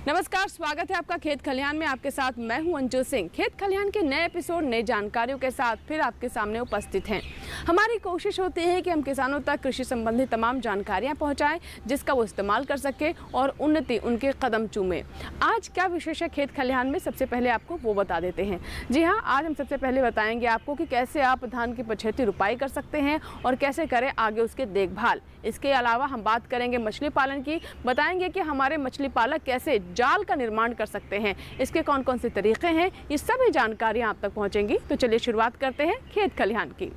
नमस्कार, स्वागत है आपका खेत खलिहान में। आपके साथ मैं हूं अंजू सिंह। खेत खलिहान के नए एपिसोड नई जानकारियों के साथ फिर आपके सामने उपस्थित हैं। हमारी कोशिश होती है कि हम किसानों तक कृषि संबंधी तमाम जानकारियां पहुंचाएं, जिसका वो इस्तेमाल कर सके और उन्नति उनके कदम चूमे। आज क्या विशेष है खेत खलिहान में, सबसे पहले आपको वो बता देते हैं। जी हाँ, आज हम सबसे पहले बताएंगे आपको कि कैसे आप धान की पछेती रुपाई कर सकते हैं और कैसे करें आगे उसके देखभाल। इसके अलावा हम बात करेंगे मछली पालन की, बताएंगे कि हमारे मछली पालक कैसे जाल का निर्माण कर सकते हैं, इसके कौन कौन से तरीके हैं, ये सभी जानकारियां आप तक पहुंचेंगी। तो चलिए शुरुआत करते हैं खेत खलिहान की।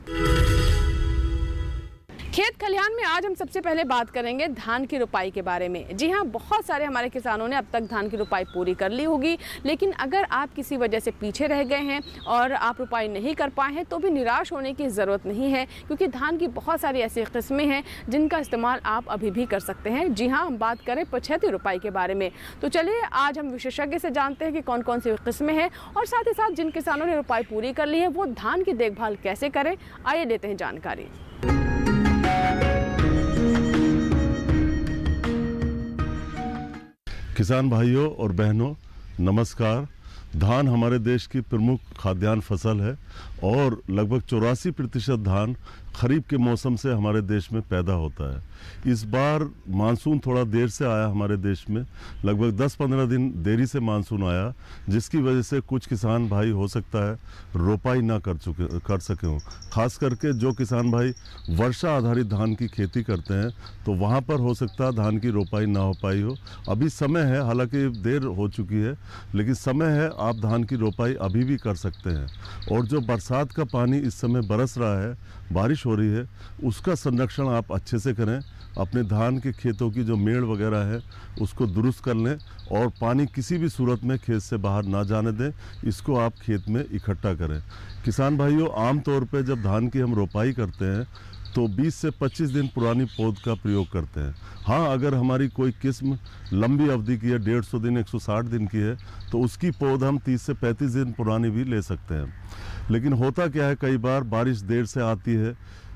खेत खलिहान में आज हम सबसे पहले बात करेंगे धान की रुपाई के बारे में। जी हाँ, बहुत सारे हमारे किसानों ने अब तक धान की रुपाई पूरी कर ली होगी, लेकिन अगर आप किसी वजह से पीछे रह गए हैं और आप रुपाई नहीं कर पाए हैं तो भी निराश होने की ज़रूरत नहीं है, क्योंकि धान की बहुत सारी ऐसी किस्में हैं जिनका इस्तेमाल आप अभी भी कर सकते हैं। जी हाँ, हम बात करें पछेती रुपाई के बारे में, तो चलिए आज हम विशेषज्ञ से जानते हैं कि कौन कौन सी किस्में हैं और साथ ही साथ जिन किसानों ने रुपाई पूरी कर ली है वो धान की देखभाल कैसे करें। आइए लेते हैं जानकारी। किसान भाइयों और बहनों, नमस्कार। धान हमारे देश की प्रमुख खाद्यान्न फसल है और लगभग 84% धान खरीफ के मौसम से हमारे देश में पैदा होता है। इस बार मानसून थोड़ा देर से आया हमारे देश में, लगभग 10-15 दिन देरी से मानसून आया, जिसकी वजह से कुछ किसान भाई हो सकता है रोपाई ना कर सके हों। खास करके जो किसान भाई वर्षा आधारित धान की खेती करते हैं तो वहाँ पर हो सकता है धान की रोपाई ना हो पाई हो। अभी समय है, हालांकि देर हो चुकी है, लेकिन समय है, आप धान की रोपाई अभी भी कर सकते हैं। और जो बरसात का पानी इस समय बरस रहा है, बारिश हो रही है, उसका संरक्षण आप अच्छे से करें। अपने धान के खेतों की जो मेड़ वगैरह है उसको दुरुस्त कर लें और पानी किसी भी सूरत में खेत से बाहर ना जाने दें, इसको आप खेत में इकट्ठा करें। किसान भाइयों, आम तौर पे जब धान की हम रोपाई करते हैं तो 20 से 25 दिन पुरानी पौध का प्रयोग करते हैं। हाँ, अगर हमारी कोई किस्म लंबी अवधि की है, 150 दिन 160 दिन की है, तो उसकी पौध हम 30 से 35 दिन पुरानी भी ले सकते हैं। लेकिन होता क्या है, कई बार बारिश देर से आती है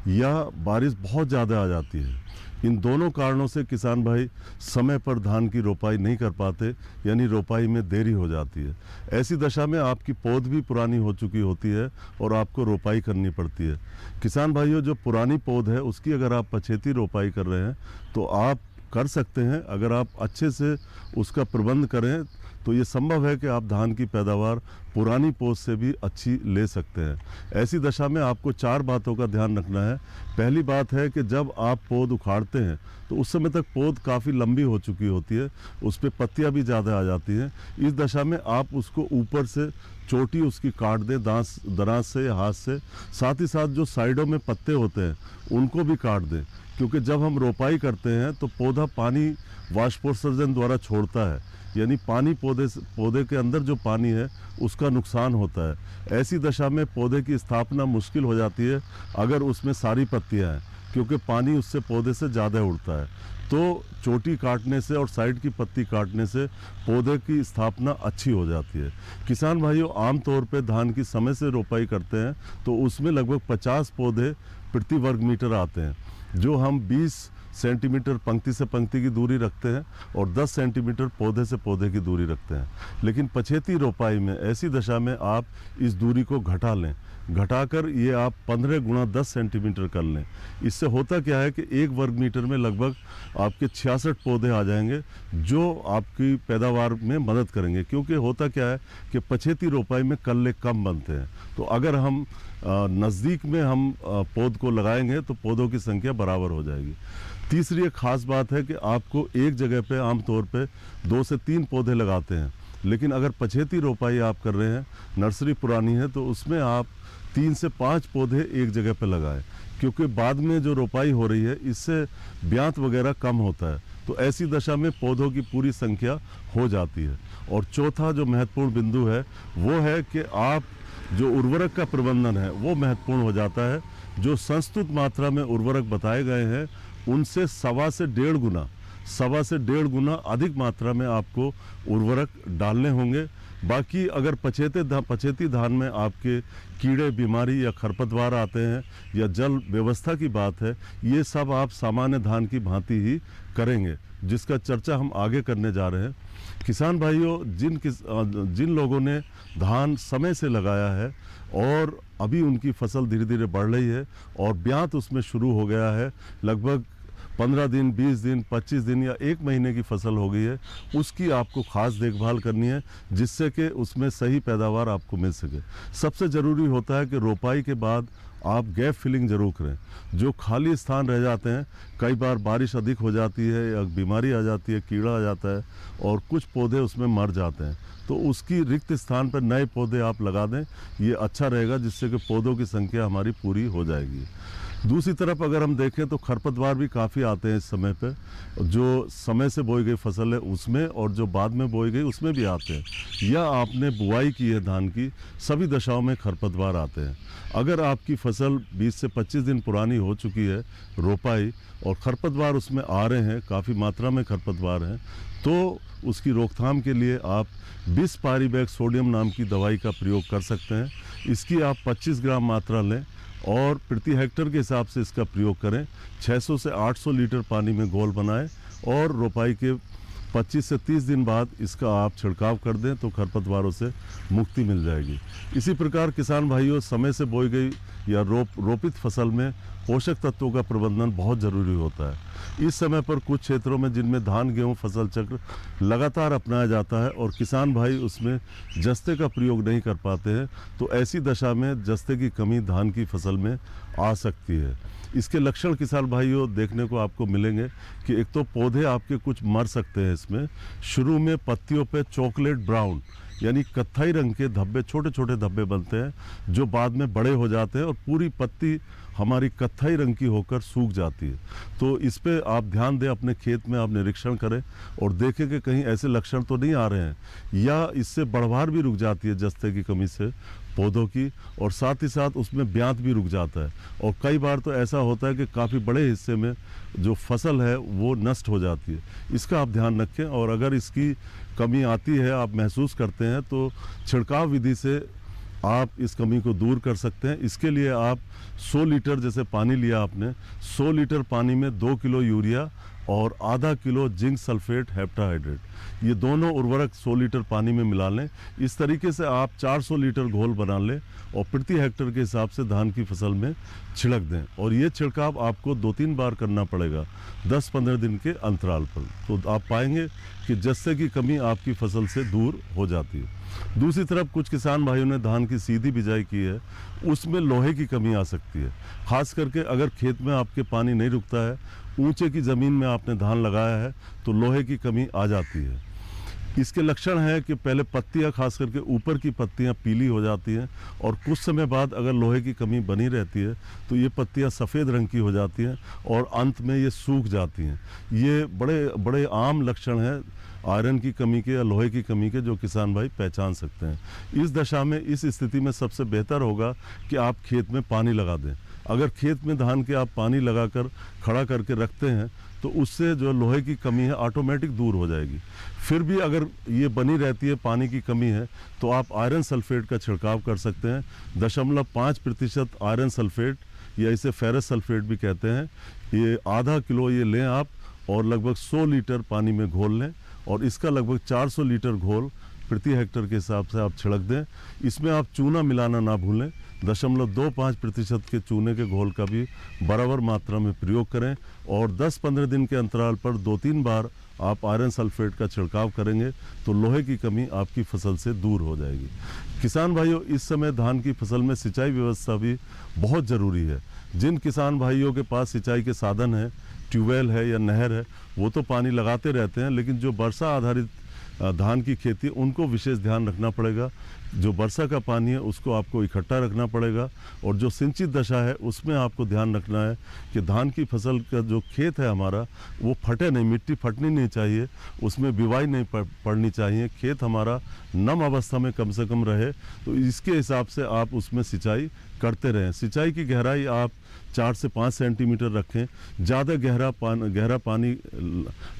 या बारिश बहुत ज़्यादा आ जाती है। इन दोनों कारणों से किसान भाई समय पर धान की रोपाई नहीं कर पाते, यानी रोपाई में देरी हो जाती है। ऐसी दशा में आपकी पौध भी पुरानी हो चुकी होती है और आपको रोपाई करनी पड़ती है। किसान भाइयों, जो पुरानी पौध है उसकी अगर आप पछेती रोपाई कर रहे हैं तो आप कर सकते हैं। अगर आप अच्छे से उसका प्रबंध करें तो ये संभव है कि आप धान की पैदावार पुरानी पौध से भी अच्छी ले सकते हैं। ऐसी दशा में आपको 4 बातों का ध्यान रखना है। पहली बात है कि जब आप पौध उखाड़ते हैं तो उस समय तक पौध काफ़ी लंबी हो चुकी होती है, उस पर पत्तियाँ भी ज़्यादा आ जाती हैं। इस दशा में आप उसको ऊपर से चोटी उसकी काट दें, दराज से या हाथ से। साथ ही साथ जो साइडों में पत्ते होते हैं उनको भी काट दें, क्योंकि जब हम रोपाई करते हैं तो पौधा पानी वाष्पोत्सर्जन द्वारा छोड़ता है, यानी पानी पौधे के अंदर जो पानी है उसका नुकसान होता है। ऐसी दशा में पौधे की स्थापना मुश्किल हो जाती है अगर उसमें सारी पत्तियां हैं, क्योंकि पानी उससे पौधे से ज़्यादा उड़ता है। तो चोटी काटने से और साइड की पत्ती काटने से पौधे की स्थापना अच्छी हो जाती है। किसान भाइयों, आमतौर पे धान की समय से रोपाई करते हैं तो उसमें लगभग 50 पौधे प्रति वर्ग मीटर आते हैं, जो हम 20 सेंटीमीटर पंक्ति से पंक्ति की दूरी रखते हैं और 10 सेंटीमीटर पौधे से पौधे की दूरी रखते हैं। लेकिन पछेती रोपाई में ऐसी दशा में आप इस दूरी को घटा लें, घटाकर ये आप 15 गुणा 10 सेंटीमीटर कर लें। इससे होता क्या है कि 1 वर्ग मीटर में लगभग आपके 66 पौधे आ जाएंगे, जो आपकी पैदावार में मदद करेंगे। क्योंकि होता क्या है कि पछेती रोपाई में कल्ले कम बनते हैं, तो अगर हम नज़दीक में हम पौध को लगाएंगे तो पौधों की संख्या बराबर हो जाएगी। तीसरी एक ख़ास बात है कि आपको एक जगह पे आमतौर पे 2 से 3 पौधे लगाते हैं, लेकिन अगर पछेती रोपाई आप कर रहे हैं, नर्सरी पुरानी है, तो उसमें आप 3 से 5 पौधे एक जगह पे लगाएं, क्योंकि बाद में जो रोपाई हो रही है इससे ब्यांत वगैरह कम होता है। तो ऐसी दशा में पौधों की पूरी संख्या हो जाती है। और चौथा जो महत्वपूर्ण बिंदु है वो है कि आप जो उर्वरक का प्रबंधन है वो महत्वपूर्ण हो जाता है। जो संस्तुत मात्रा में उर्वरक बताए गए हैं उनसे 1.25 से 1.5 गुना 1.25 से 1.5 गुना अधिक मात्रा में आपको उर्वरक डालने होंगे। बाकी अगर पछेती धान में आपके कीड़े, बीमारी या खरपतवार आते हैं या जल व्यवस्था की बात है, ये सब आप सामान्य धान की भांति ही करेंगे, जिसका चर्चा हम आगे करने जा रहे हैं। किसान भाइयों, जिन लोगों ने धान समय से लगाया है और अभी उनकी फसल धीरे धीरे बढ़ रही है और ब्यात उसमें शुरू हो गया है, लगभग 15 दिन, 20 दिन, 25 दिन या 1 महीने की फसल हो गई है, उसकी आपको खास देखभाल करनी है, जिससे कि उसमें सही पैदावार आपको मिल सके। सबसे ज़रूरी होता है कि रोपाई के बाद आप गैप फिलिंग जरूर करें। जो खाली स्थान रह जाते हैं, कई बार बारिश अधिक हो जाती है या बीमारी आ जाती है, कीड़ा आ जाता है और कुछ पौधे उसमें मर जाते हैं, तो उसकी रिक्त स्थान पर नए पौधे आप लगा दें, ये अच्छा रहेगा, जिससे कि पौधों की संख्या हमारी पूरी हो जाएगी। दूसरी तरफ अगर हम देखें तो खरपतवार भी काफ़ी आते हैं इस समय पे, जो समय से बोई गई फसल है उसमें और जो बाद में बोई गई उसमें भी आते हैं, या आपने बुआई की है धान की, सभी दशाओं में खरपतवार आते हैं। अगर आपकी फसल 20 से 25 दिन पुरानी हो चुकी है रोपाई और खरपतवार उसमें आ रहे हैं, काफ़ी मात्रा में खरपतवार हैं, तो उसकी रोकथाम के लिए आप 20 पारीबैग सोडियम नाम की दवाई का प्रयोग कर सकते हैं। इसकी आप 25 ग्राम मात्रा लें और प्रति हेक्टर के हिसाब से इसका प्रयोग करें। 600 से 800 लीटर पानी में घोल बनाएं और रोपाई के 25 से 30 दिन बाद इसका आप छिड़काव कर दें तो खरपतवारों से मुक्ति मिल जाएगी। इसी प्रकार किसान भाइयों, समय से बोई गई या रोपित फसल में पोषक तत्वों का प्रबंधन बहुत ज़रूरी होता है। इस समय पर कुछ क्षेत्रों में जिनमें धान गेहूं फसल चक्र लगातार अपनाया जाता है और किसान भाई उसमें जस्ते का प्रयोग नहीं कर पाते हैं, तो ऐसी दशा में जस्ते की कमी धान की फसल में आ सकती है। इसके लक्षण किसान भाइयों देखने को आपको मिलेंगे कि एक तो पौधे आपके कुछ मर सकते हैं इसमें। शुरू में पत्तियों पे चॉकलेट ब्राउन यानी कत्थई रंग के धब्बे, छोटे छोटे धब्बे बनते हैं, जो बाद में बड़े हो जाते हैं और पूरी पत्ती हमारी कत्थई रंग की होकर सूख जाती है। तो इस पे आप ध्यान दें, अपने खेत में आप निरीक्षण करें और देखें कि कहीं ऐसे लक्षण तो नहीं आ रहे हैं, या इससे बढ़वार भी रुक जाती है जस्ते की कमी से पौधों की, और साथ ही साथ उसमें ब्यात भी रुक जाता है। और कई बार तो ऐसा होता है कि काफ़ी बड़े हिस्से में जो फसल है वो नष्ट हो जाती है। इसका आप ध्यान रखें और अगर इसकी कमी आती है, आप महसूस करते हैं, तो छिड़काव विधि से आप इस कमी को दूर कर सकते हैं। इसके लिए आप 100 लीटर जैसे पानी लिया आपने, 100 लीटर पानी में 2 किलो यूरिया और आधा किलो जिंक सल्फेट हेप्टाहाइड्रेट, ये दोनों उर्वरक 100 लीटर पानी में मिला लें। इस तरीके से आप 400 लीटर घोल बना लें और प्रति हेक्टर के हिसाब से धान की फसल में छिड़क दें। और ये छिड़काव आपको 2-3 बार करना पड़ेगा 10-15 दिन के अंतराल पर, तो आप पाएंगे कि जस्ते की कमी आपकी फसल से दूर हो जाती है। दूसरी तरफ कुछ किसान भाइयों ने धान की सीधी बिजाई की है, उसमें लोहे की कमी आ सकती है। खास करके अगर खेत में आपके पानी नहीं रुकता है, ऊंचे की ज़मीन में आपने धान लगाया है, तो लोहे की कमी आ जाती है। इसके लक्षण है कि पहले पत्तियां, खास करके ऊपर की पत्तियां पीली हो जाती हैं और कुछ समय बाद अगर लोहे की कमी बनी रहती है तो ये पत्तियां सफ़ेद रंग की हो जाती हैं और अंत में ये सूख जाती हैं। ये बड़े बड़े आम लक्षण हैं आयरन की कमी के या लोहे की कमी के, जो किसान भाई पहचान सकते हैं। इस दशा में, इस स्थिति में सबसे बेहतर होगा कि आप खेत में पानी लगा दें। अगर खेत में धान के आप पानी लगाकर खड़ा करके रखते हैं तो उससे जो लोहे की कमी है ऑटोमेटिक दूर हो जाएगी। फिर भी अगर ये बनी रहती है, पानी की कमी है, तो आप आयरन सल्फेट का छिड़काव कर सकते हैं। 0.5% आयरन सल्फेट या इसे फेरस सल्फेट भी कहते हैं, ये आधा किलो ये लें आप और लगभग 100 लीटर पानी में घोल लें और इसका लगभग 400 लीटर घोल प्रति हेक्टर के हिसाब से आप छिड़क दें। इसमें आप चूना मिलाना ना भूलें, 0.25% के चूने के घोल का भी बराबर मात्रा में प्रयोग करें और 10-15 दिन के अंतराल पर 2-3 बार आप आयरन सल्फेट का छिड़काव करेंगे तो लोहे की कमी आपकी फसल से दूर हो जाएगी। किसान भाइयों, इस समय धान की फसल में सिंचाई व्यवस्था भी बहुत ज़रूरी है। जिन किसान भाइयों के पास सिंचाई के साधन हैं, ट्यूबवेल है या नहर है, वो तो पानी लगाते रहते हैं, लेकिन जो वर्षा आधारित धान की खेती, उनको विशेष ध्यान रखना पड़ेगा जो वर्षा का पानी है उसको आपको इकट्ठा रखना पड़ेगा, और जो सिंचित दशा है उसमें आपको ध्यान रखना है कि धान की फसल का जो खेत है हमारा वो फटे नहीं, मिट्टी फटनी नहीं चाहिए, उसमें बिवाई नहीं पड़नी चाहिए, खेत हमारा नम अवस्था में कम से कम रहे। तो इसके हिसाब से आप उसमें सिंचाई करते रहें। सिंचाई की गहराई आप 4 से 5 सेंटीमीटर रखें, ज़्यादा गहरा पानी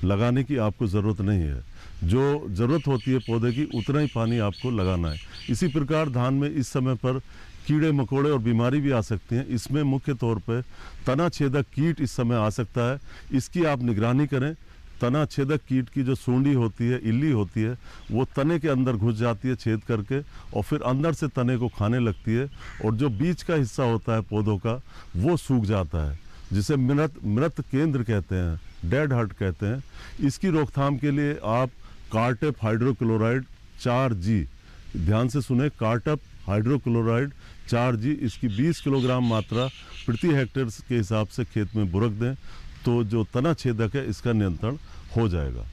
लगाने की आपको ज़रूरत नहीं है। जो ज़रूरत होती है पौधे की उतना ही पानी आपको लगाना है। इसी प्रकार धान में इस समय पर कीड़े मकोड़े और बीमारी भी आ सकती हैं। इसमें मुख्य तौर पर तना छेदक कीट इस समय आ सकता है, इसकी आप निगरानी करें। तना छेदक कीट की जो सूंडी होती है, इल्ली होती है, वो तने के अंदर घुस जाती है छेद करके, और फिर अंदर से तने को खाने लगती है, और जो बीज का हिस्सा होता है पौधों का वो सूख जाता है, जिसे मृत केंद्र कहते हैं, डेड हार्ट कहते हैं। इसकी रोकथाम के लिए आप कार्टप हाइड्रोक्लोराइड 4G, ध्यान से सुने, कार्टप हाइड्रोक्लोराइड 4G, इसकी 20 किलोग्राम मात्रा प्रति हेक्टेयर के हिसाब से खेत में बुरक दें, तो जो तना छेदक है इसका नियंत्रण हो जाएगा।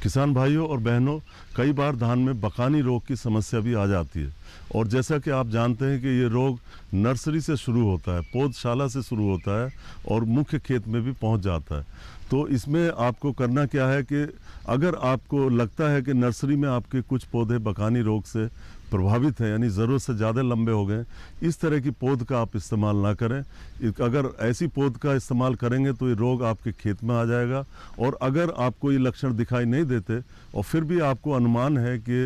किसान भाइयों और बहनों, कई बार धान में बकानी रोग की समस्या भी आ जाती है, और जैसा कि आप जानते हैं कि ये रोग नर्सरी से शुरू होता है, पौधशाला से शुरू होता है और मुख्य खेत में भी पहुंच जाता है। तो इसमें आपको करना क्या है कि अगर आपको लगता है कि नर्सरी में आपके कुछ पौधे बकानी रोग से प्रभावित हैं, यानी ज़रूरत से ज़्यादा लंबे हो गए, इस तरह की पौध का आप इस्तेमाल ना करें। अगर ऐसी पौध का इस्तेमाल करेंगे तो ये रोग आपके खेत में आ जाएगा, और अगर आपको ये लक्षण दिखाई नहीं देते और फिर भी आपको अनुमान है कि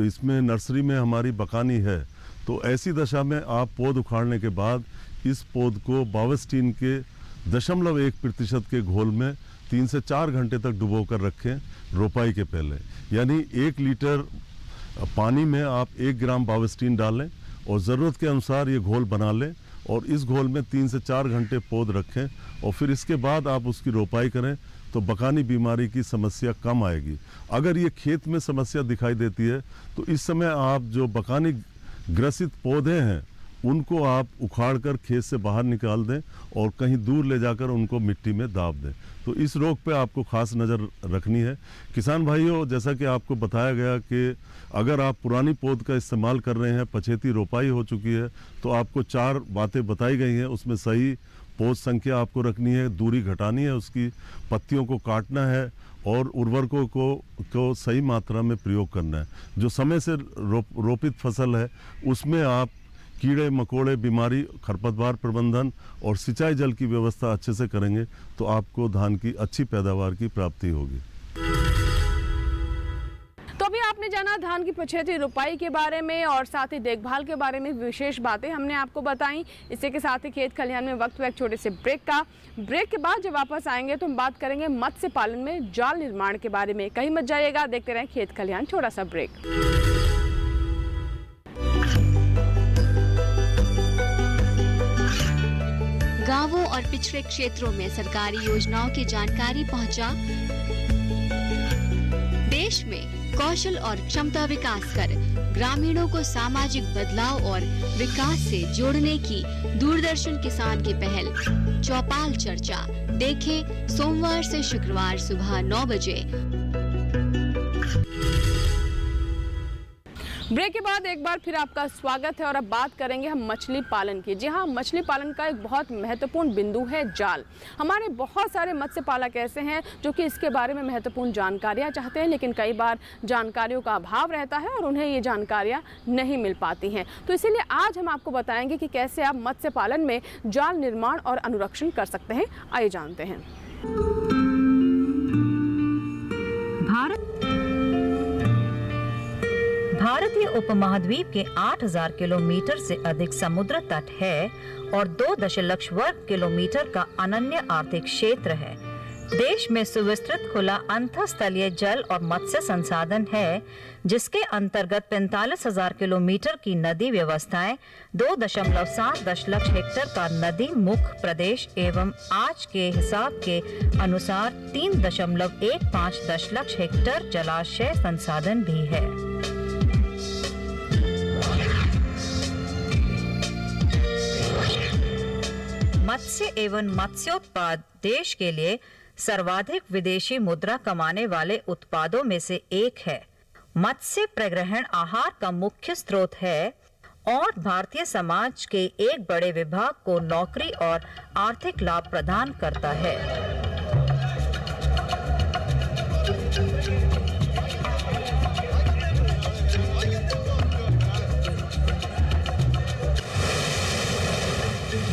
इसमें नर्सरी में हमारी बकानी है, तो ऐसी दशा में आप पौध उखाड़ने के बाद इस पौध को बावस्टीन के 0.1% के घोल में 3 से 4 घंटे तक डुबो कर रखें रोपाई के पहले। यानी 1 लीटर पानी में आप 1 ग्राम बावस्टीन डालें और ज़रूरत के अनुसार ये घोल बना लें, और इस घोल में 3 से 4 घंटे पौध रखें, और फिर इसके बाद आप उसकी रोपाई करें तो बकानी बीमारी की समस्या कम आएगी। अगर ये खेत में समस्या दिखाई देती है तो इस समय आप जो बकानी ग्रसित पौधे हैं उनको आप उखाड़ कर खेत से बाहर निकाल दें और कहीं दूर ले जाकर उनको मिट्टी में दाब दें। तो इस रोग पे आपको खास नज़र रखनी है। किसान भाइयों, जैसा कि आपको बताया गया कि अगर आप पुरानी पौध का इस्तेमाल कर रहे हैं, पछेती रोपाई हो चुकी है, तो आपको 4 बातें बताई गई हैं। उसमें सही पौध संख्या आपको रखनी है, दूरी घटानी है उसकी, पत्तियों को काटना है, और उर्वरकों को सही मात्रा में प्रयोग करना है। जो समय से रोपित फसल है उसमें आप कीड़े मकोड़े, बीमारी, खरपतवार प्रबंधन और सिंचाई जल की व्यवस्था अच्छे से करेंगे तो आपको धान की अच्छी पैदावार की प्राप्ति होगी। तो अभी आपने जाना धान की पछेती रोपाई के बारे में और साथ ही देखभाल के बारे में विशेष बातें हमने आपको बताई। इसी के साथ ही खेत खलिहान में वक्त एक छोटे से ब्रेक का। ब्रेक के बाद जब वापस आएंगे तो हम बात करेंगे मत्स्य पालन में जाल निर्माण के बारे में। कहीं मत जाइएगा, देखते रहें खेत खलिहान। छोटा सा ब्रेक। गांवों और पिछड़े क्षेत्रों में सरकारी योजनाओं की जानकारी पहुंचा। देश में कौशल और क्षमता विकास कर ग्रामीणों को सामाजिक बदलाव और विकास से जोड़ने की दूरदर्शन किसान की पहल चौपाल चर्चा देखें सोमवार से शुक्रवार सुबह 9 बजे। ब्रेक के बाद एक बार फिर आपका स्वागत है और अब बात करेंगे हम मछली पालन की। जी हाँ, मछली पालन का एक बहुत महत्वपूर्ण बिंदु है जाल। हमारे बहुत सारे मत्स्य पालक ऐसे हैं जो कि इसके बारे में महत्वपूर्ण जानकारियाँ चाहते हैं, लेकिन कई बार जानकारियों का अभाव रहता है और उन्हें ये जानकारियाँ नहीं मिल पाती हैं। तो इसीलिए आज हम आपको बताएंगे कि कैसे आप मत्स्य पालन में जाल निर्माण और अनुरक्षण कर सकते हैं। आइए जानते हैं। भारतीय उपमहाद्वीप के 8000 किलोमीटर से अधिक समुद्र तट है और 2 दशलक्ष वर्ग किलोमीटर का अनन्य आर्थिक क्षेत्र है। देश में सुविस्तृत खुला अंतःस्थलीय जल और मत्स्य संसाधन है, जिसके अंतर्गत 45,000 किलोमीटर की नदी व्यवस्थाएं, 2.7 दशलक्ष हेक्टेयर का नदी मुख प्रदेश एवं आज के हिसाब के अनुसार 3.15 दशलक्ष हेक्टेयर जलाशय संसाधन भी है। मत्स्य एवं मत्स्योत्पाद देश के लिए सर्वाधिक विदेशी मुद्रा कमाने वाले उत्पादों में से एक है। मत्स्य प्रग्रहण आहार का मुख्य स्रोत है और भारतीय समाज के एक बड़े विभाग को नौकरी और आर्थिक लाभ प्रदान करता है।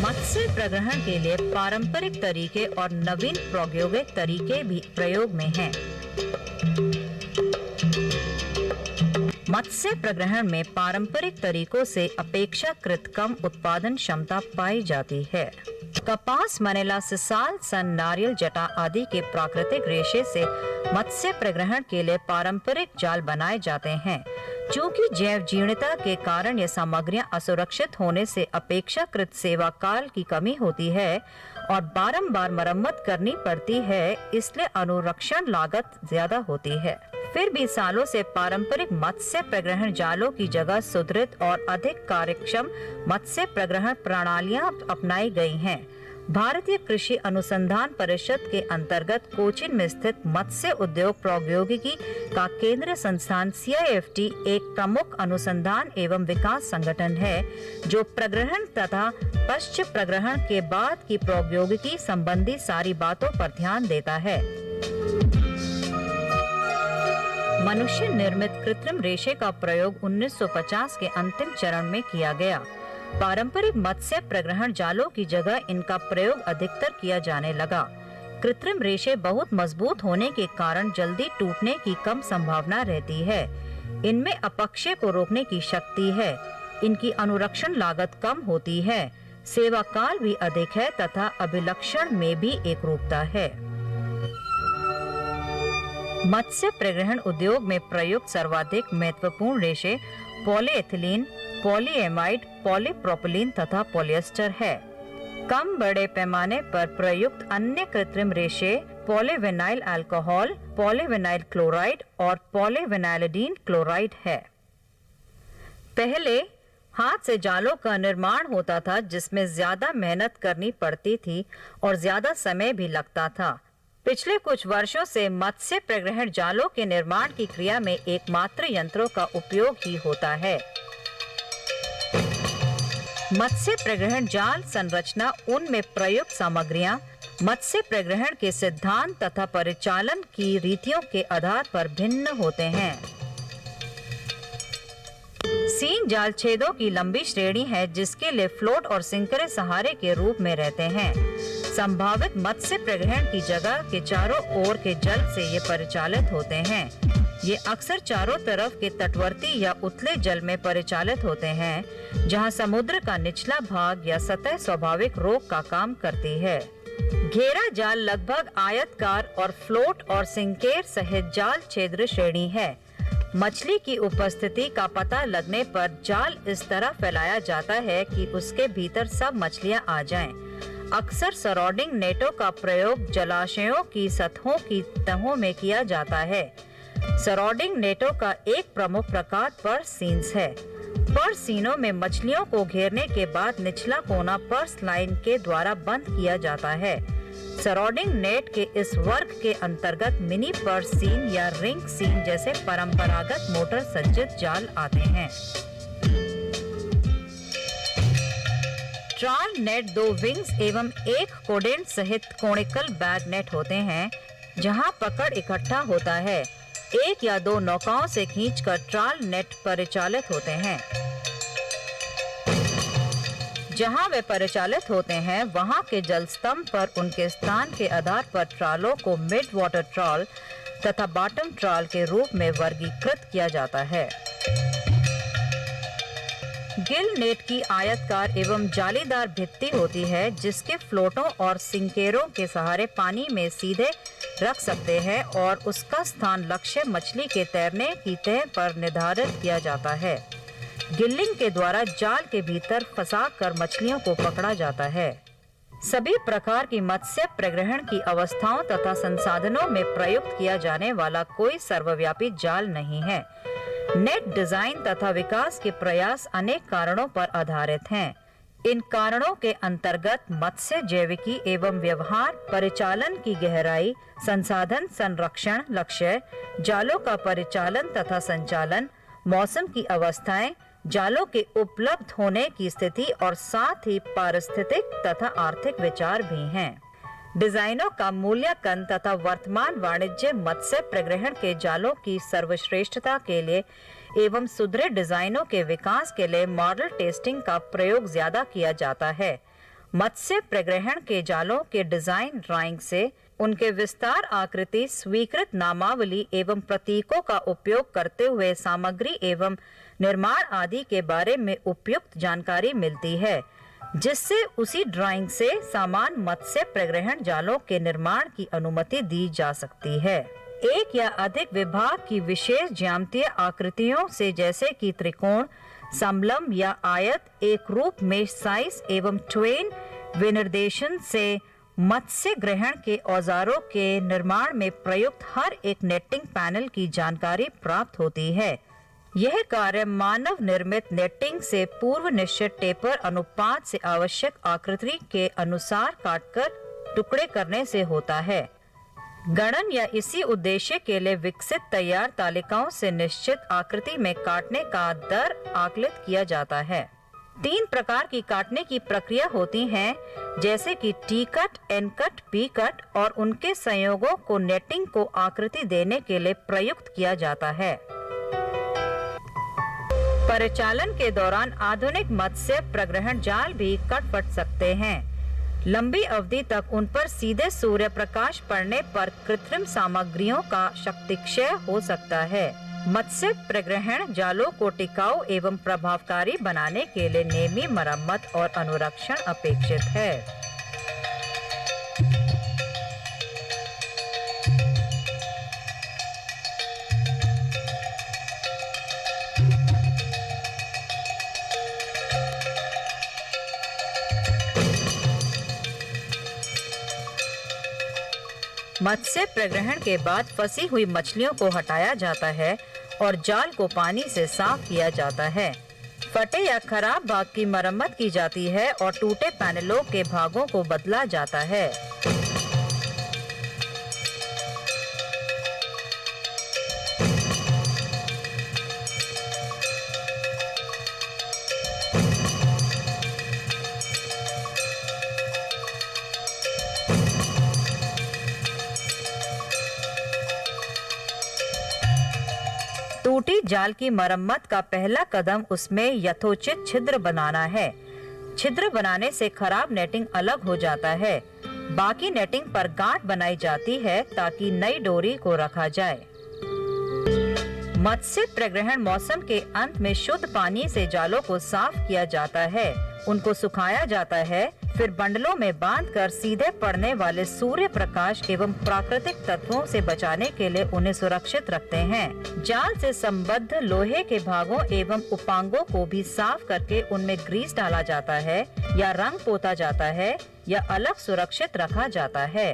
मत्स्य प्रग्रहण के लिए पारंपरिक तरीके और नवीन प्रौद्योगिक तरीके भी प्रयोग में हैं। मत्स्य प्रग्रहण में पारंपरिक तरीकों से अपेक्षाकृत कम उत्पादन क्षमता पाई जाती है। कपास, मनेला, सिसाल, सन, नारियल, जटा आदि के प्राकृतिक रेशे से मत्स्य प्रग्रहण के लिए पारंपरिक जाल बनाए जाते हैं। चूंकि जैव जीर्णता के कारण ये सामग्रियां असुरक्षित होने से अपेक्षाकृत सेवा काल की कमी होती है और बारंबार मरम्मत करनी पड़ती है, इसलिए अनुरक्षण लागत ज्यादा होती है। फिर भी सालों से पारंपरिक मत्स्य प्रग्रहण जालों की जगह सुदृढ़ और अधिक कार्यक्षम मत्स्य प्रग्रहण प्रणालियां अपनाई गई हैं। भारतीय कृषि अनुसंधान परिषद के अंतर्गत कोचीन में स्थित मत्स्य उद्योग प्रौद्योगिकी का केंद्रीय संस्थान CIFT एक प्रमुख अनुसंधान एवं विकास संगठन है जो प्रग्रहण तथा पश्च प्रग्रहण के बाद की प्रौद्योगिकी संबंधी सारी बातों पर ध्यान देता है। मनुष्य निर्मित कृत्रिम रेशे का प्रयोग 1950 के अंतिम चरण में किया गया। पारंपरिक मत्स्य प्रग्रहण जालों की जगह इनका प्रयोग अधिकतर किया जाने लगा। कृत्रिम रेशे बहुत मजबूत होने के कारण जल्दी टूटने की कम संभावना रहती है। इनमें अपक्षय को रोकने की शक्ति है। इनकी अनुरक्षण लागत कम होती है। सेवा काल भी अधिक है तथा अभिलक्षण में भी एकरूपता है। मत्स्य प्रग्रहण उद्योग में प्रयुक्त सर्वाधिक महत्वपूर्ण रेशे पॉलीएथिलीन, पॉलीएमाइड, पॉलीप्रोपिलीन तथा पॉलिएस्टर है। कम बड़े पैमाने पर प्रयुक्त अन्य कृत्रिम रेशे पॉलीविनाइल अल्कोहल, पॉलीविनाइल क्लोराइड और पॉलीविनाइलिडीन क्लोराइड है। पहले हाथ से जालों का निर्माण होता था जिसमें ज्यादा मेहनत करनी पड़ती थी और ज्यादा समय भी लगता था। पिछले कुछ वर्षों से मत्स्य प्रग्रहण जालों के निर्माण की क्रिया में एकमात्र यंत्रों का उपयोग ही होता है। मत्स्य प्रग्रहण जाल संरचना, उनमें प्रयुक्त सामग्रियां मत्स्य प्रग्रहण के सिद्धांत तथा परिचालन की रीतियों के आधार पर भिन्न होते हैं। सीन जाल छेदों की लंबी श्रेणी है जिसके लिए फ्लोट और सिंकरे सहारे के रूप में रहते हैं। संभावित मत्स्य प्रग्रहण की जगह के चारों ओर के जल से ये परिचालित होते हैं। ये अक्सर चारों तरफ के तटवर्ती या उथले जल में परिचालित होते हैं जहां समुद्र का निचला भाग या सतह स्वाभाविक रोक का काम करती है। घेरा जाल लगभग आयतकार और फ्लोट और सिंकेर सहित जाल छिद्र श्रेणी है। मछली की उपस्थिति का पता लगने पर जाल इस तरह फैलाया जाता है कि उसके भीतर सब मछलियां आ जाएं। अक्सर सराउंडिंग नेटों का प्रयोग जलाशयों की सतहों की तहों में किया जाता है। सराउंडिंग नेटों का एक प्रमुख प्रकार पर्स सीन्स है। पर्स सीनों में मछलियों को घेरने के बाद निचला कोना पर्स लाइन के द्वारा बंद किया जाता है। सराउंडिंग नेट के इस वर्ग के अंतर्गत मिनी पर्स सीन या रिंग सीन जैसे परंपरागत मोटर सज्जित जाल आते हैं। ट्रॉल नेट 2 विंग्स एवं एक कोडेंट सहित कोनिकल बैग नेट होते हैं जहां पकड़ इकट्ठा होता है। एक या दो नौकाओं से खींचकर ट्रॉल नेट परिचालित होते हैं। जहां वे परिचालित होते हैं वहां के जल स्तंभ पर उनके स्थान के आधार पर ट्रॉलों को मिड वाटर ट्रॉल तथा बॉटम ट्रॉल के रूप में वर्गीकृत किया जाता है। गिल नेट की आयतकार एवं जालीदार भित्ति होती है जिसके फ्लोटों और सिंकेरों के सहारे पानी में सीधे रख सकते हैं और उसका स्थान लक्ष्य मछली के तैरने की तह पर निर्धारित किया जाता है। गिल्लिंग के द्वारा जाल के भीतर फंसाकर मछलियों को पकड़ा जाता है। सभी प्रकार की मत्स्य प्रग्रहण की अवस्थाओं तथा संसाधनों में प्रयुक्त किया जाने वाला कोई सर्वव्यापी जाल नहीं है। नेट डिजाइन तथा विकास के प्रयास अनेक कारणों पर आधारित हैं। इन कारणों के अंतर्गत मत्स्य जैविकी एवं व्यवहार, परिचालन की गहराई, संसाधन संरक्षण लक्ष्य, जालों का परिचालन तथा संचालन, मौसम की अवस्थाएं, जालों के उपलब्ध होने की स्थिति और साथ ही पारिस्थितिक तथा आर्थिक विचार भी हैं। डिजाइनों का मूल्यांकन तथा वर्तमान वाणिज्य मत्स्य प्रग्रहण के जालों की सर्वश्रेष्ठता के लिए एवं सुदृढ़ डिजाइनों के विकास के लिए मॉडल टेस्टिंग का प्रयोग ज्यादा किया जाता है। मत्स्य प्रग्रहण के जालों के डिजाइन ड्राइंग से उनके विस्तार, आकृति, स्वीकृत नामावली एवं प्रतीकों का उपयोग करते हुए सामग्री एवं निर्माण आदि के बारे में उपयुक्त जानकारी मिलती है, जिससे उसी ड्राइंग से समान मत्स्य प्रग्रहण जालों के निर्माण की अनुमति दी जा सकती है। एक या अधिक विभाग की विशेष ज्यामितीय आकृतियों से, जैसे कि त्रिकोण, समलंब या आयत, एक रूप में साइज एवं ट्वेन विनिर्देशन से मत्स्य ग्रहण के औजारों के निर्माण में प्रयुक्त हर एक नेटिंग पैनल की जानकारी प्राप्त होती है। यह कार्य मानव निर्मित नेटिंग से पूर्व निश्चित टेपर अनुपात से आवश्यक आकृति के अनुसार काटकर टुकड़े करने से होता है। गणन या इसी उद्देश्य के लिए विकसित तैयार तालिकाओं से निश्चित आकृति में काटने का दर आकलित किया जाता है। 3 प्रकार की काटने की प्रक्रिया होती हैं, जैसे कि T cut, N cut, P cut, और उनके संयोगों को नेटिंग को आकृति देने के लिए प्रयुक्त किया जाता है। परिचालन के दौरान आधुनिक मत्स्य प्रग्रहण जाल भी कट फट सकते हैं। लंबी अवधि तक उन पर सीधे सूर्य प्रकाश पड़ने पर कृत्रिम सामग्रियों का शक्तिक्षय हो सकता है। मत्स्य प्रग्रहण जालों को टिकाऊ एवं प्रभावकारी बनाने के लिए नियमित मरम्मत और अनुरक्षण अपेक्षित है। मत्स्य प्रग्रहण के बाद फंसी हुई मछलियों को हटाया जाता है और जाल को पानी से साफ किया जाता है। फटे या खराब भाग की मरम्मत की जाती है और टूटे पैनलों के भागों को बदला जाता है। टूटी जाल की मरम्मत का पहला कदम उसमें यथोचित छिद्र बनाना है। छिद्र बनाने से खराब नेटिंग अलग हो जाता है। बाकी नेटिंग पर गांठ बनाई जाती है ताकि नई डोरी को रखा जाए। मत्स्य प्रग्रहण मौसम के अंत में शुद्ध पानी से जालों को साफ किया जाता है, उनको सुखाया जाता है, फिर बंडलों में बांधकर सीधे पड़ने वाले सूर्य प्रकाश एवं प्राकृतिक तत्वों से बचाने के लिए उन्हें सुरक्षित रखते हैं। जाल से संबद्ध लोहे के भागों एवं उपांगों को भी साफ करके उनमें ग्रीस डाला जाता है या रंग पोता जाता है या अलग सुरक्षित रखा जाता है।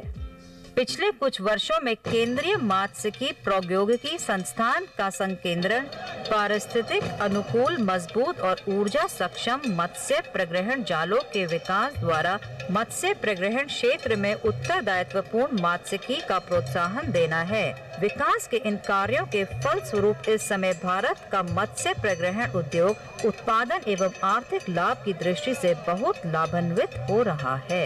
पिछले कुछ वर्षों में केंद्रीय मात्स्यिकी प्रौद्योगिकी संस्थान का संकेंद्रण पारिस्थितिक अनुकूल, मजबूत और ऊर्जा सक्षम मत्स्य प्रग्रहण जालों के विकास द्वारा मत्स्य प्रग्रहण क्षेत्र में उत्तरदायित्वपूर्ण मात्स्यिकी का प्रोत्साहन देना है। विकास के इन कार्यों के फलस्वरूप इस समय भारत का मत्स्य प्रग्रहण उद्योग उत्पादन एवं आर्थिक लाभ की दृष्टि से बहुत लाभान्वित हो रहा है।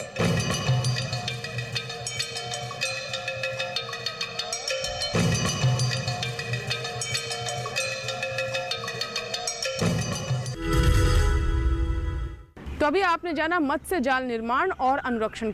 तो अभी आपने जाना मत्स्य जाल निर्माण और अनुरक्षण